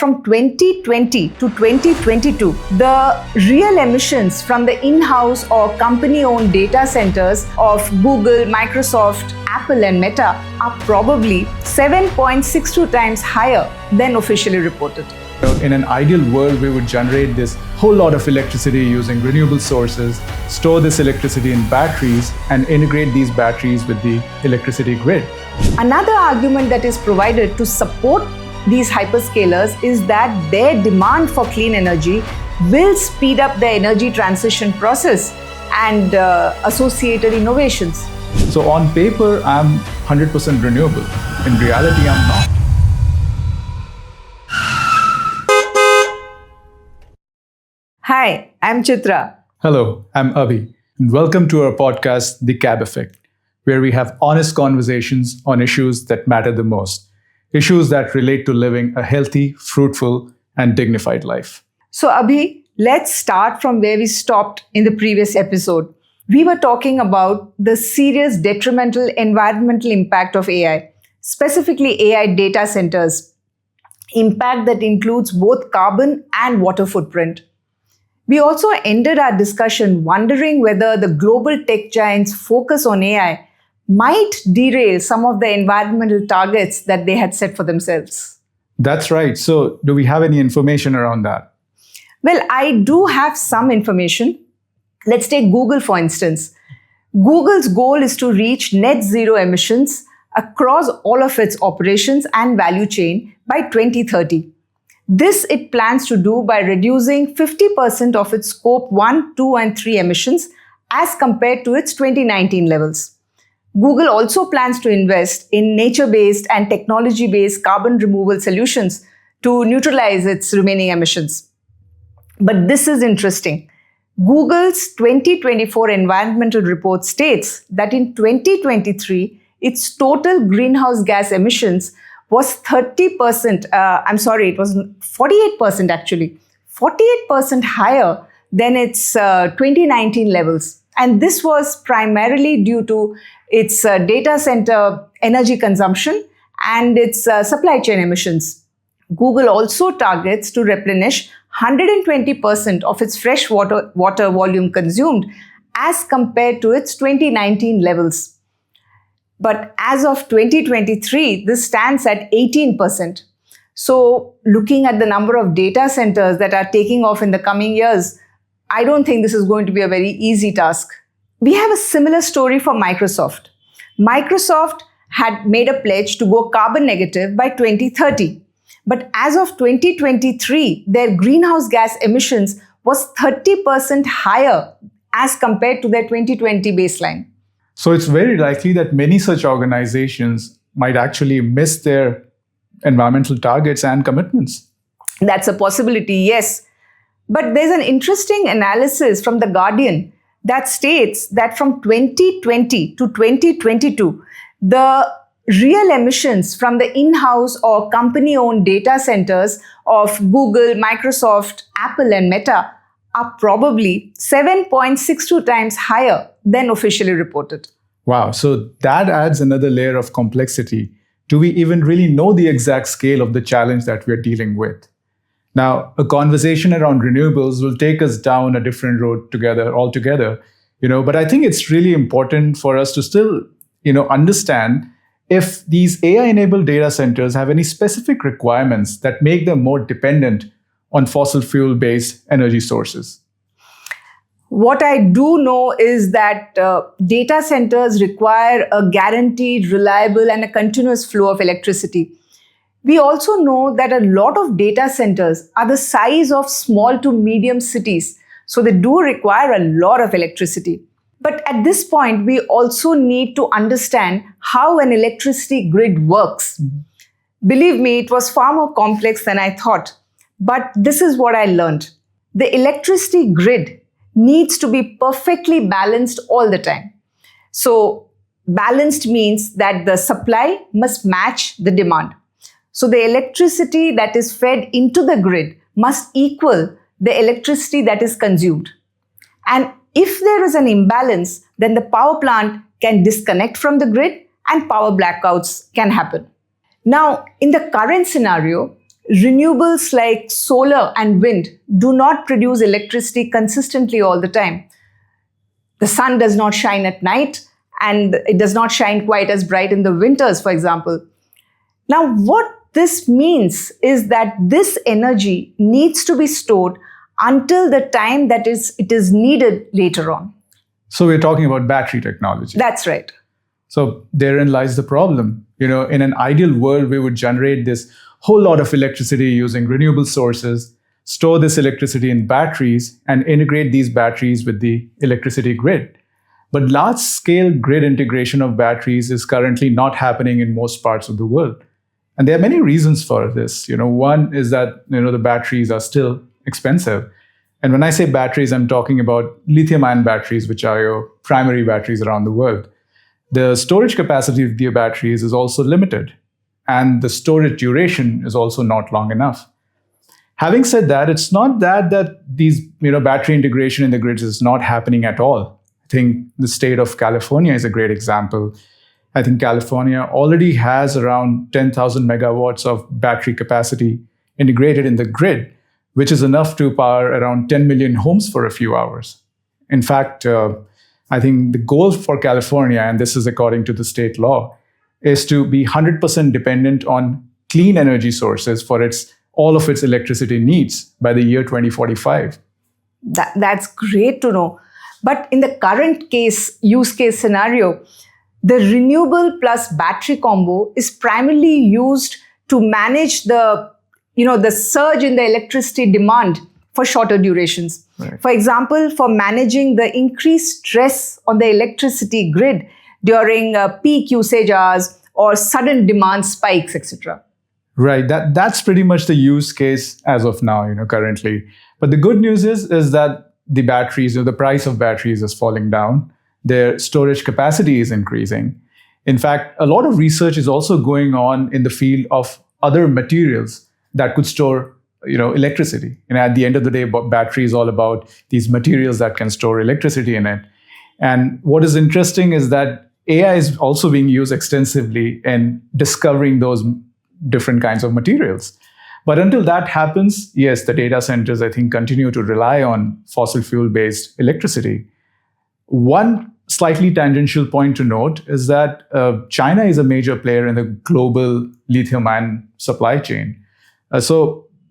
from 2020 to 2022, the real emissions from the in-house or company-owned data centers of Google, Microsoft, Apple and Meta are probably 7.62 times higher than officially reported. In an ideal world, we would generate this whole lot of electricity using renewable sources, store this electricity in batteries, and integrate these batteries with the electricity grid. Another argument that is provided to support these hyperscalers is that their demand for clean energy will speed up the energy transition process and associated innovations. So on paper, I'm 100% renewable. In reality, I'm not. Hi, I'm Chitra. Hello, I'm Abhi, and welcome to our podcast, The Cab Effect, where we have honest conversations on issues that matter the most, issues that relate to living a healthy, fruitful, and dignified life. So, Abhi, let's start from where we stopped in the previous episode. We were talking about the serious detrimental environmental impact of AI, specifically AI data centers, impact that includes both carbon and water footprint. We also ended our discussion wondering whether the global tech giants' focus on AI might derail some of the environmental targets that they had set for themselves. That's right. So, do we have any information around that? Well, I do have some information. Let's take Google, for instance. Google's goal is to reach net zero emissions across all of its operations and value chain by 2030. This it plans to do by reducing 50% of its scope 1, 2, and 3 emissions as compared to its 2019 levels. Google also plans to invest in nature-based and technology-based carbon removal solutions to neutralize its remaining emissions. But this is interesting. Google's 2024 environmental report states that in 2023, its total greenhouse gas emissions was 30%, it was 48% actually, 48% higher than its 2019 levels. And this was primarily due to its data center energy consumption and its supply chain emissions. Google also targets to replenish 120% of its fresh water volume consumed as compared to its 2019 levels. But as of 2023, this stands at 18%. So looking at the number of data centers that are taking off in the coming years, I don't think this is going to be a very easy task. We have a similar story for Microsoft. Microsoft had made a pledge to go carbon negative by 2030. But as of 2023, their greenhouse gas emissions was 30% higher as compared to their 2020 baseline. So it's very likely that many such organizations might actually miss their environmental targets and commitments. That's a possibility, yes. But there's an interesting analysis from The Guardian that states that from 2020 to 2022, the real emissions from the in-house or company-owned data centers of Google, Microsoft, Apple, and Meta are probably 7.62 times higher than officially reported. Wow, so that adds another layer of complexity. Do we even really know the exact scale of the challenge that we're dealing with? Now, a conversation around renewables will take us down a different road altogether, but I think it's really important for us to still, understand if these AI-enabled data centers have any specific requirements that make them more dependent on fossil fuel-based energy sources. What I do know is that data centers require a guaranteed, reliable, and a continuous flow of electricity. We also know that a lot of data centers are the size of small to medium cities, so they do require a lot of electricity. But at this point, we also need to understand how an electricity grid works. Believe me, it was far more complex than I thought. But this is what I learned. The electricity grid needs to be perfectly balanced all the time. So balanced means that the supply must match the demand. So the electricity that is fed into the grid must equal the electricity that is consumed. And if there is an imbalance, then the power plant can disconnect from the grid and power blackouts can happen. Now, in the current scenario, Renewables like solar and wind do not produce electricity consistently all the time. The sun does not shine at night, and it does not shine quite as bright in the winters, for example. Now, what this means is that this energy needs to be stored until the time that it is needed later on. So we're talking about battery technology. That's right. So therein lies the problem. In an ideal world, we would generate this whole lot of electricity using renewable sources, store this electricity in batteries, and integrate these batteries with the electricity grid. But large-scale grid integration of batteries is currently not happening in most parts of the world. And there are many reasons for this. One is that the batteries are still expensive. And when I say batteries, I'm talking about lithium-ion batteries, which are your primary batteries around the world. The storage capacity of the batteries is also limited, and the storage duration is also not long enough. Having said that, it's not that these battery integration in the grids is not happening at all. I think the state of California is a great example. I think California already has around 10,000 megawatts of battery capacity integrated in the grid, which is enough to power around 10 million homes for a few hours. In fact, I think the goal for California, and this is according to the state law, is to be 100% dependent on clean energy sources for all of its electricity needs by the year 2045. That's great to know. But in the current use case scenario, the renewable plus battery combo is primarily used to manage the surge in the electricity demand for shorter durations. Right. For example, for managing the increased stress on the electricity grid during peak usage hours or sudden demand spikes, etc. Right. That's pretty much the use case as of now, currently. But the good news is that the batteries, the price of batteries is falling down. Their storage capacity is increasing. In fact, a lot of research is also going on in the field of other materials that could store electricity. At the end of the day, battery is all about these materials that can store electricity in it. And what is interesting is that AI is also being used extensively in discovering those different kinds of materials. But until that happens, yes, the data centers, I think, continue to rely on fossil fuel-based electricity. One slightly tangential point to note is that China is a major player in the global lithium-ion supply chain.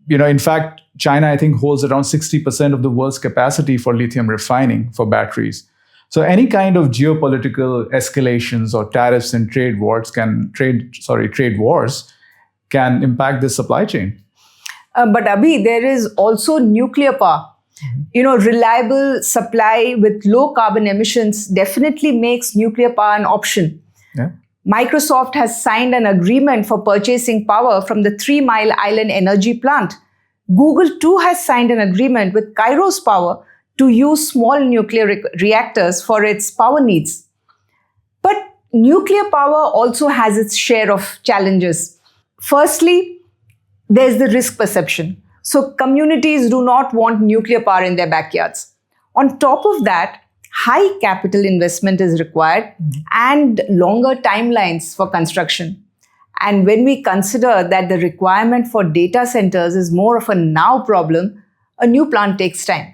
In fact, China, I think, holds around 60% of the world's capacity for lithium refining for batteries. So any kind of geopolitical escalations or tariffs and trade wars can impact this supply chain. But Abhi, there is also nuclear power. Reliable supply with low carbon emissions definitely makes nuclear power an option. Yeah. Microsoft has signed an agreement for purchasing power from the 3 Mile Island energy plant. Google too has signed an agreement with Kairos Power to use small nuclear reactors for its power needs. But nuclear power also has its share of challenges. Firstly, there's the risk perception. So communities do not want nuclear power in their backyards. On top of that, high capital investment is required and longer timelines for construction. And when we consider that the requirement for data centers is more of a now problem, a new plant takes time.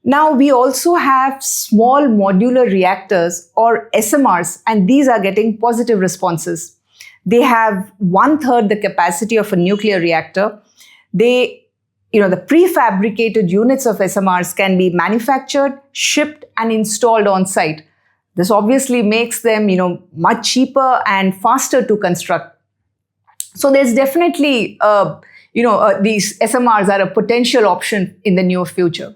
Now, we also have small modular reactors or SMRs, and these are getting positive responses. They have 1/3 the capacity of a nuclear reactor. The prefabricated units of SMRs can be manufactured, shipped, and installed on site. This obviously makes them, much cheaper and faster to construct. So there's definitely, these SMRs are a potential option in the near future.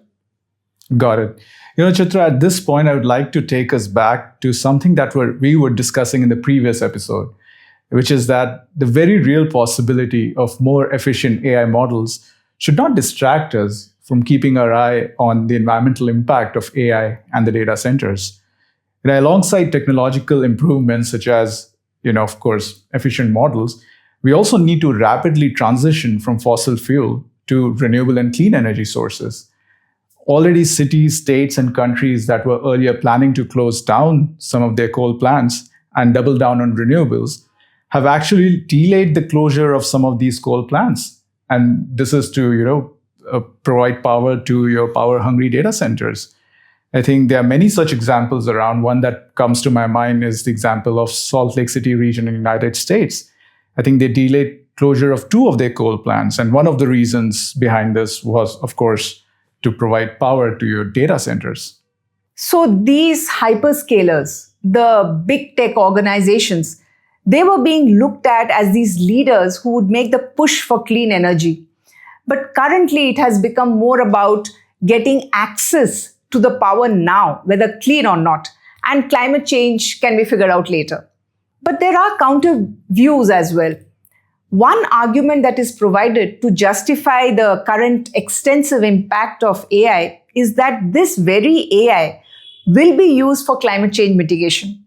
Got it. Chitra, at this point, I would like to take us back to something that we were discussing in the previous episode, which is that the very real possibility of more efficient AI models should not distract us from keeping our eye on the environmental impact of AI and the data centers. Alongside technological improvements such as, of course, efficient models, we also need to rapidly transition from fossil fuel to renewable and clean energy sources. Already cities, states, and countries that were earlier planning to close down some of their coal plants and double down on renewables have actually delayed the closure of some of these coal plants. And this is to, provide power to your power-hungry data centers. I think there are many such examples around. One that comes to my mind is the example of Salt Lake City region in the United States. I think they delayed closure of 2 of their coal plants. And one of the reasons behind this was, of course, to provide power to your data centers. So these hyperscalers, the big tech organizations, they were being looked at as these leaders who would make the push for clean energy. But currently it has become more about getting access to the power now, whether clean or not, and climate change can be figured out later. But there are counter views as well. One argument that is provided to justify the current extensive impact of AI is that this very AI will be used for climate change mitigation.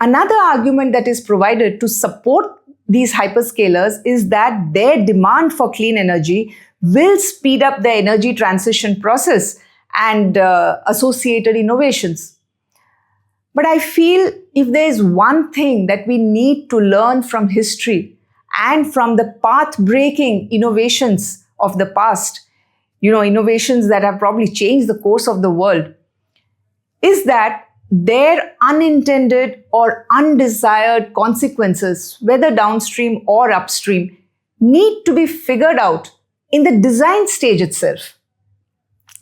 Another argument that is provided to support these hyperscalers is that their demand for clean energy will speed up the energy transition process and associated innovations. But I feel if there is one thing that we need to learn from history and from the path-breaking innovations of the past, innovations that have probably changed the course of the world, is that their unintended or undesired consequences, whether downstream or upstream, need to be figured out in the design stage itself.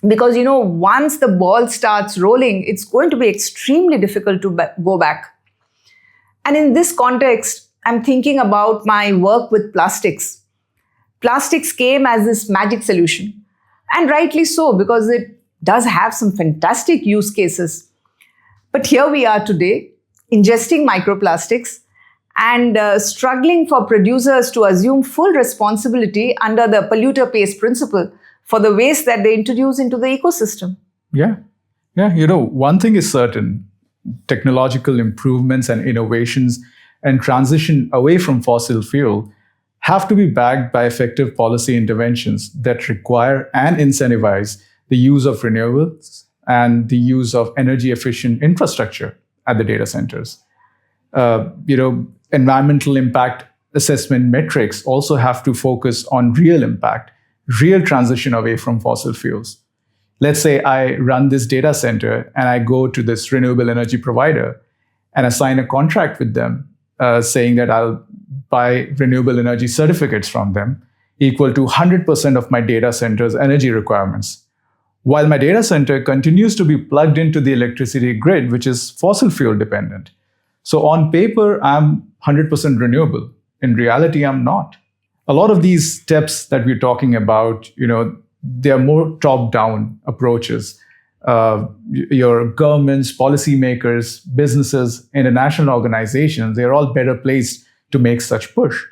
Because, once the ball starts rolling, it's going to be extremely difficult to go back. And in this context, I'm thinking about my work with plastics. Plastics came as this magic solution, and rightly so, because it does have some fantastic use cases. But here we are today, ingesting microplastics and struggling for producers to assume full responsibility under the polluter pays principle for the waste that they introduce into the ecosystem. Yeah. One thing is certain. Technological improvements and innovations and transition away from fossil fuel have to be backed by effective policy interventions that require and incentivize the use of renewables and the use of energy-efficient infrastructure at the data centers. Environmental impact assessment metrics also have to focus on real impact, real transition away from fossil fuels. Let's say I run this data center and I go to this renewable energy provider and I sign a contract with them saying that I'll buy renewable energy certificates from them equal to 100% of my data center's energy requirements, while my data center continues to be plugged into the electricity grid, which is fossil fuel dependent. So on paper, I'm 100% renewable. In reality, I'm not. A lot of these steps that we're talking about, they're more top-down approaches. Your governments, policymakers, businesses, international organizations, they're all better placed to make such push.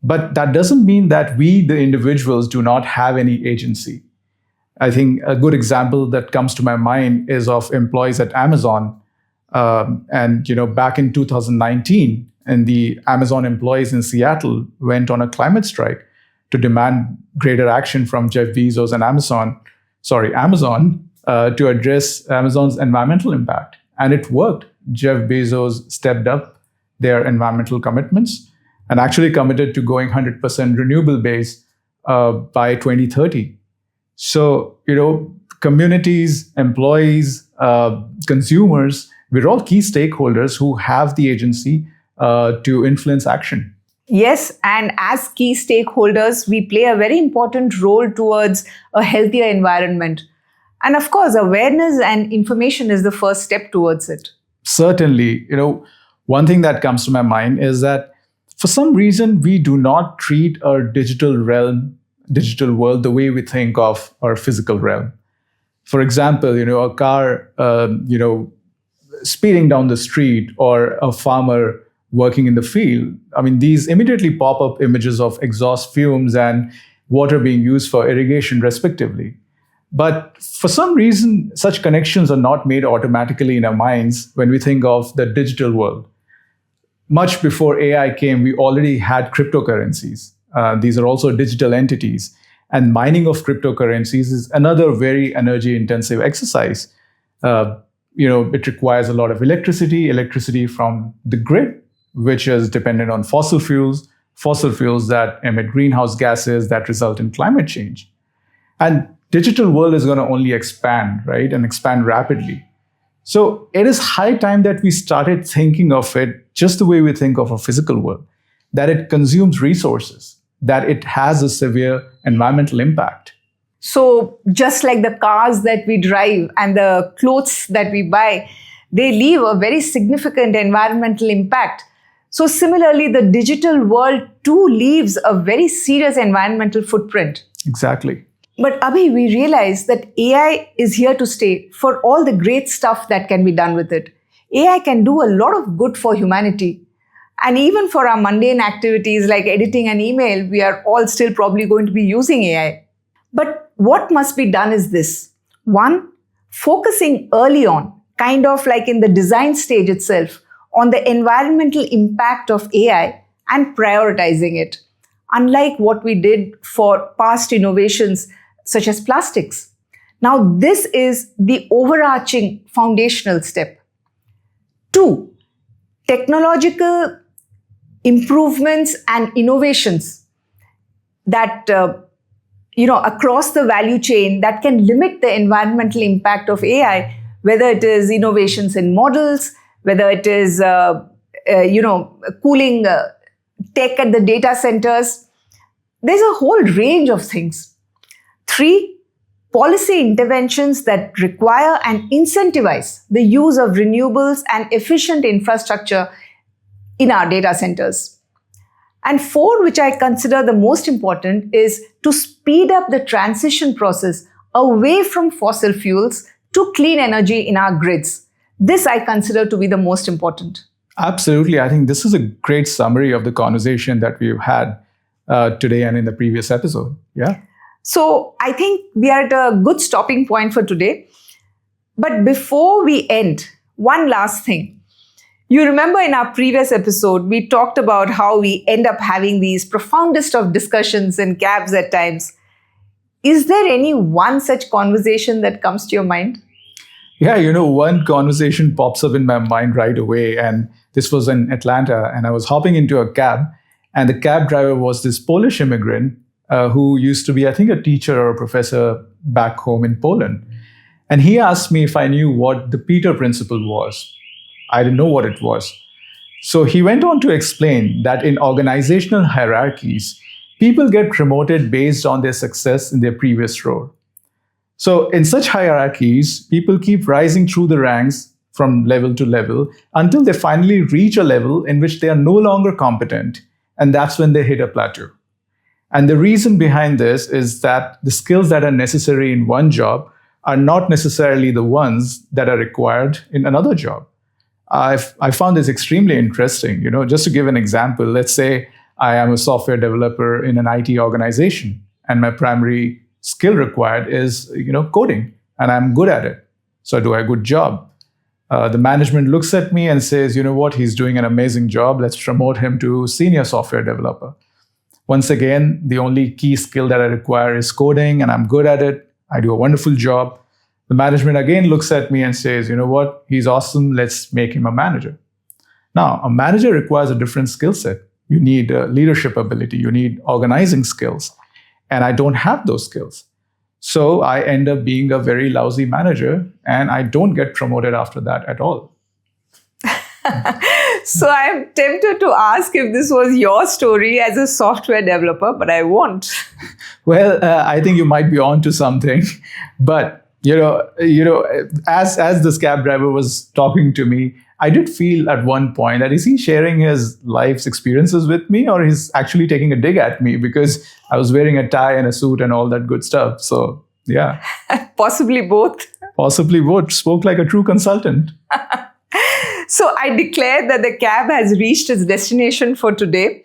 But that doesn't mean that we, the individuals, do not have any agency. I think a good example that comes to my mind is of employees at Amazon. Back in 2019, and the Amazon employees in Seattle went on a climate strike to demand greater action from Jeff Bezos and Amazon to address Amazon's environmental impact. And it worked. Jeff Bezos stepped up their environmental commitments and actually committed to going 100% renewable base by 2030. So, communities, employees, consumers, we're all key stakeholders who have the agency to influence action. Yes, and as key stakeholders, we play a very important role towards a healthier environment. And of course, awareness and information is the first step towards it. Certainly, one thing that comes to my mind is that for some reason, we do not treat our digital world the way we think of our physical realm. For example, a car, speeding down the street or a farmer working in the field. I mean, these immediately pop up images of exhaust fumes and water being used for irrigation, respectively. But for some reason, such connections are not made automatically in our minds when we think of the digital world. Much before AI came, we already had cryptocurrencies. These are also digital entities. And mining of cryptocurrencies is another very energy-intensive exercise. It requires a lot of electricity from the grid, which is dependent on fossil fuels fossil fuels that emit greenhouse gases that result in climate change. And digital world is going to only expand, right? And expand rapidly. So it is high time that we started thinking of it just the way we think of a physical world, that it consumes resources, that it has a severe environmental impact. So just like the cars that we drive and the clothes that we buy, they leave a very significant environmental impact. So similarly, the digital world too leaves a very serious environmental footprint. Exactly. But Abhi, we realize that AI is here to stay for all the great stuff that can be done with it. AI can do a lot of good for humanity. And even for our mundane activities like editing an email, we are all still probably going to be using AI. But what must be done is this. One, focusing early on, kind of like in the design stage itself, on the environmental impact of AI and prioritizing it, unlike what we did for past innovations such as plastics. Now, this is the overarching foundational step. Two, technological improvements and innovations that across the value chain that can limit the environmental impact of AI, whether it is innovations in models, whether it is cooling tech at the data centers. There's a whole range of things. Three, policy interventions that require and incentivize the use of renewables and efficient infrastructure in our data centers. And four, which I consider the most important, is to speed up the transition process away from fossil fuels to clean energy in our grids. This I consider to be the most important. Absolutely. I think this is a great summary of the conversation that we've had today and in the previous episode. Yeah. So I think we are at a good stopping point for today. But before we end, one last thing. You remember in our previous episode, we talked about how we end up having these profoundest of discussions in cabs at times. Is there any one such conversation that comes to your mind? Yeah, one conversation pops up in my mind right away. And this was in Atlanta. And I was hopping into a cab. And the cab driver was this Polish immigrant who used to be, I think, a teacher or a professor back home in Poland. And he asked me if I knew what the Peter Principle was. I didn't know what it was. So he went on to explain that in organizational hierarchies, people get promoted based on their success in their previous role. So in such hierarchies, people keep rising through the ranks from level to level until they finally reach a level in which they are no longer competent. And that's when they hit a plateau. And the reason behind this is that the skills that are necessary in one job are not necessarily the ones that are required in another job. I found this extremely interesting. Just to give an example, let's say I am a software developer in an IT organization, and my primary skill required is, coding, and I'm good at it. So I do a good job. The management looks at me and says, you know what, he's doing an amazing job. Let's promote him to senior software developer. Once again, the only key skill that I require is coding, and I'm good at it. I do a wonderful job. The management again looks at me and says, you know what, he's awesome. Let's make him a manager. Now, a manager requires a different skill set. You need leadership ability. You need organizing skills. And I don't have those skills. So I end up being a very lousy manager, and I don't get promoted after that at all. So I'm tempted to ask if this was your story as a software developer, but I won't. Well, I think you might be on to something. But, as this cab driver was talking to me, I did feel at one point that is he sharing his life's experiences with me, or he's actually taking a dig at me because I was wearing a tie and a suit and all that good stuff. So, yeah. Possibly both. Possibly both. Spoke like a true consultant. So I declare that the cab has reached its destination for today.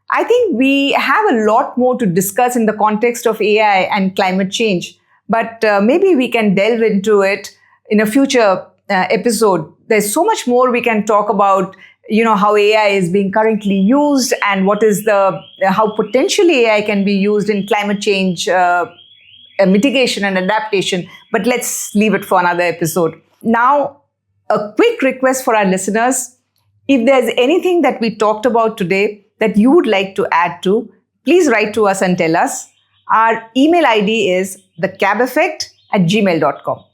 I think we have a lot more to discuss in the context of AI and climate change, but maybe we can delve into it in a future episode. There's so much more we can talk about, how AI is being currently used and what is how potentially AI can be used in climate change mitigation and adaptation. But let's leave it for another episode. Now, a quick request for our listeners. If there's anything that we talked about today that you would like to add to, please write to us and tell us. Our email ID is thecabeffect@gmail.com.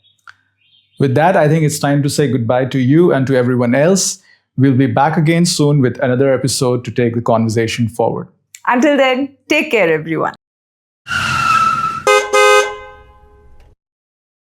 With that, I think it's time to say goodbye to you and to everyone else. We'll be back again soon with another episode to take the conversation forward. Until then, take care, everyone.